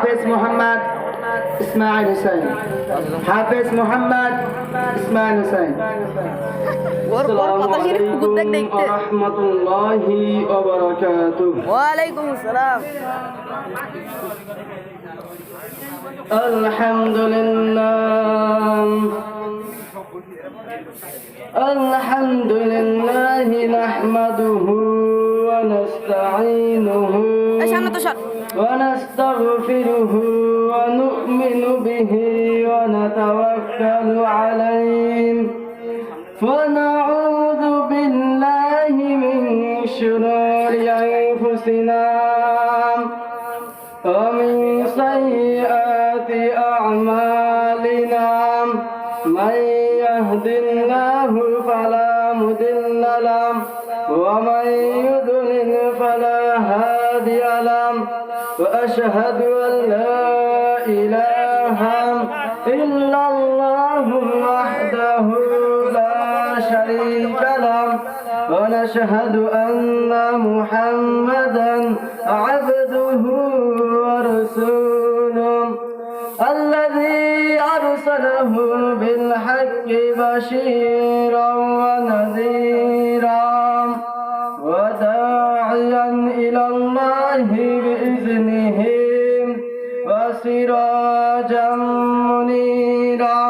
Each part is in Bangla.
হাফেজ মোহাম্মদ ইসমাইল হোসেন, হাফেজ মোহাম্মদ ইসমাইল হোসেন। আসসালামু আলাইকুম ওয়া রাহমাতুল্লাহি ওয়া বারাকাতুহু। ওয়ালাইকুম আসসালাম। আলহামদুলিল্লাহি নাহমাদুহু ওয়া নাস্তাঈনুহু ওয়া নাস্তাগফিরুহু ওয়া নু'মিনু বিহি ওয়া নাতাওয়াক্কালু আলাইহি ওয়া নাউযু বিল্লাহি মিন শুরুরি আনফুসিনা ওয়া মিন সাইয়্যাতি আ'মালিনা মান ইয়াহদিল্লাহু ফালা মুদিল্লা লাহু ওয়া মান ইউদ্লিল ফালা হাদিয়া লাহু ওয়া আশহাদু আন লা ইলাহা ইল্লাল্লাহু ওয়াহদাহু লা শারীকা লাহু ওয়া নাশহাদু আন্না মুহাম্মাদান আবদুহু ওয়া রাসূলুহু الذي أرسله بالحق بشيرا ونذيرا وداعيا إلى الله بإذنه وسراجا منيرا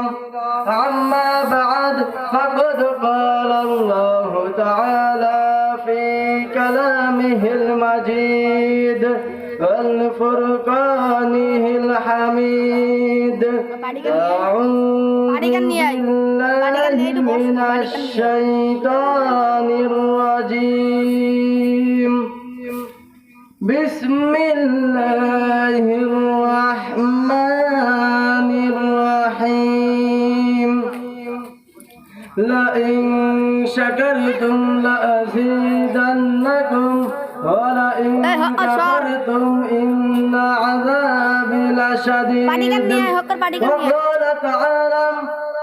أما بعد فقد قال الله تعالى في كلامه المجيد والفرقانه الحميد أعوذ بالله من الشيطان الرجيم بسم الله الرحمن الرحيم لئن شكرتم لأزيدنكم ولئن كفرتم إن عذابي لشديد وقال تعالى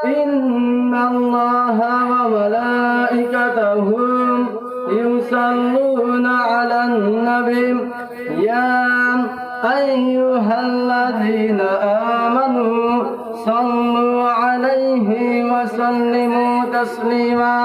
إن الله وملائكته يصلون على النبي يا أيها الذين آمنوا صلوا عليه وسلموا تسليما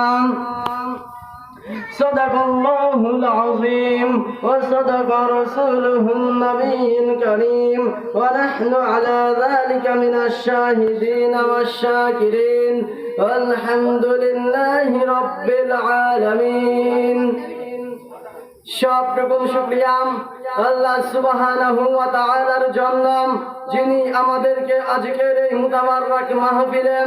صدق الله العظيم وصدق رسوله النبي الكريم ونحن على ذلك من الشاهدين والشاكرين والحمد لله رب العالمين সব রকম শুকরিয়া আল্লাহ সুবহানাহু ওয়া তাআলার জন্য, যিনি আমাদেরকে আজকের এই মুতাবারক মাহফিলে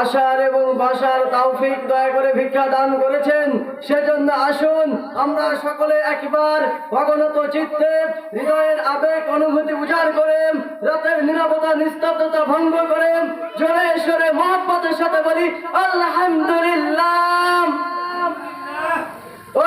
আসার এবং বসার তৌফিক দয়া করে ভিক্ষা দান করেছেন। সেজন্য আসুন আমরা সকলে একবার অগণিত চিত্তে হৃদয়ের আবেগ অনুভূতি উজাড় করে রাতের নীরবতা নিস্তব্ধতা ভঙ্গ করে জোরে সোরে মহব্বতের সাথে বলি আলহামদুলিল্লাহ।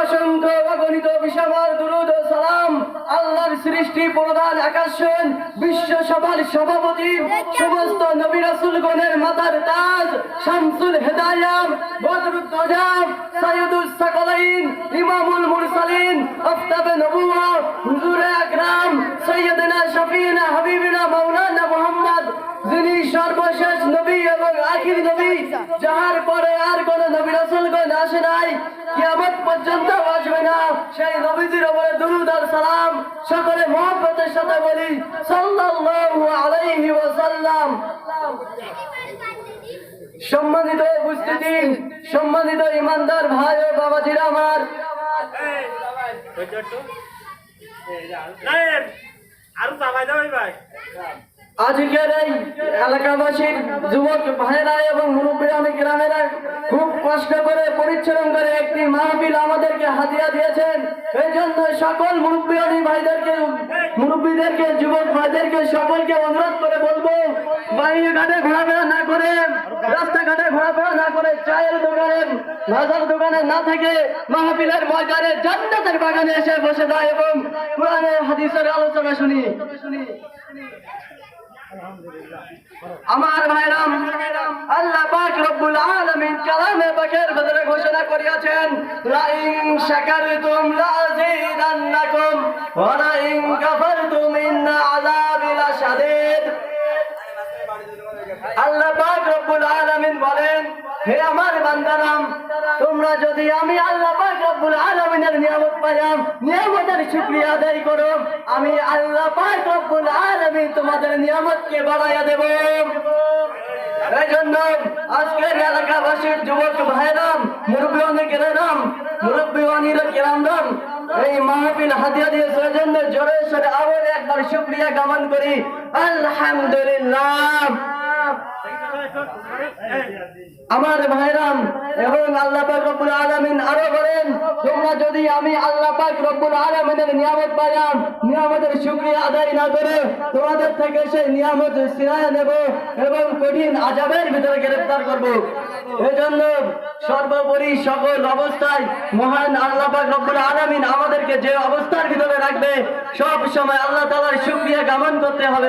অসংখ্য অগণিত বিশাল দুরূদ ও সালাম আল্লাহর সৃষ্টি প্রধান আকাশন বিশ্ব সভার সভাপতি সমস্ত নবী রাসূলগণের মাথার তাজ শামসুল হেদায়াত বদরুদ্দোজা সাইয়্যিদুস সাকালাইন ইমামুল মুরসালিন আফতাবে নবুওয়াত হুজুরে আকরাম সাইয়্যিদিনা শফিনা হাবিবিনা মাওলানা মুহাম্মদ, যিনি সর্বশেষ নবী এবং আখির নবী, যাহার পরে আর কোন নবী রাসূলগণ আসে নাই, কিয়ামত পর্যন্ত আসবে না, সেই নবীজির উপরে দুরূদ আর সালাম সকলে মহব্বতের সাথে বলি সাল্লাল্লাহু আলাইহি ওয়াসাল্লাম। সম্মানিত উপস্থিতি, সম্মানিত ইমানদার ভাই ও বাবাজিরা আমার, আজকের এই এলাকাবাসীর যুবক ভাইরা এবং মুরব্বীরা গ্রামেরা খুব কষ্ট করে পরিশ্রম করে একটি মাহফিল আমাদেরকে হাদিয়া দিয়েছেন। এই জন্য সকল মুরব্বীদেরকে যুবক ভাইদেরকে সকলকে অনুরোধ করে বলবো, বাইরে ঘাটে ঘোরাফেরা না করে, রাস্তাঘাটে ঘোরাফেরা না করে, চায়ের দোকানে ভাজার দোকানে না থেকে মাহফিলের ময়দানে জান্নাতের বাগানে এসে বসে যায় এবং কোরআনের হাদিসের আলোচনা শুনি। আমার ভাইরাম, আল্লাহ পাক রব্বুল আলামিন কালামে পাকের ভিতরে ঘোষণা করিয়াছেন, লা ইন শাকারতুম লা আযীদান্নাকুম ওয়া লা ইন কাফারতুম হে আমার বান্দারাম, তোমরা যদি আমি আল্লাহ পাক রব্বুল আলামিনের নিয়ামত পাইলাম, নিয়ামতের শুকরিয়া আদায় করো, আমি আল্লাহ পাক রব্বুল আলামিন তোমাদের নিয়ামতকে বাড়াইয়া দেব। এই জন্য আজকের এলাকাবাসীর যুবক ভাইরাম, মুরব্বী কেরাম, মুরব্বী কেরাম, এই মাহফিল হাদিয়া দিয়েছে, এই জন্য জোরে সোরে আবার একবার শুকরিয়া জ্ঞাপন করি, আলহামদুলিল্লাহ। আমার ভাইরাম এবং আল্লাহ পাক রব্বুল আলামিন আরো বলেন, তোমরা যদি আমি আল্লাহ পাক রব্বুল আলামিনের নিয়ামত পাইলাম, নিয়ামতের শুকরিয়া আদায় না করে তোমাদের থেকে সেই নিয়ামত ছিনিয়ে নেব এবং কঠিন আযাবের ভিতরে গ্রেফতার করব। এজন্য সর্বোপরি সকল অবস্থায় মহান আল্লাহ পাক রব্বুল আলামিন আমাদেরকে যে অবস্থার ভিতরে রাখবে, সব সময় আল্লাহ তাআলার শুকরিয়া জ্ঞাপন করতে হবে।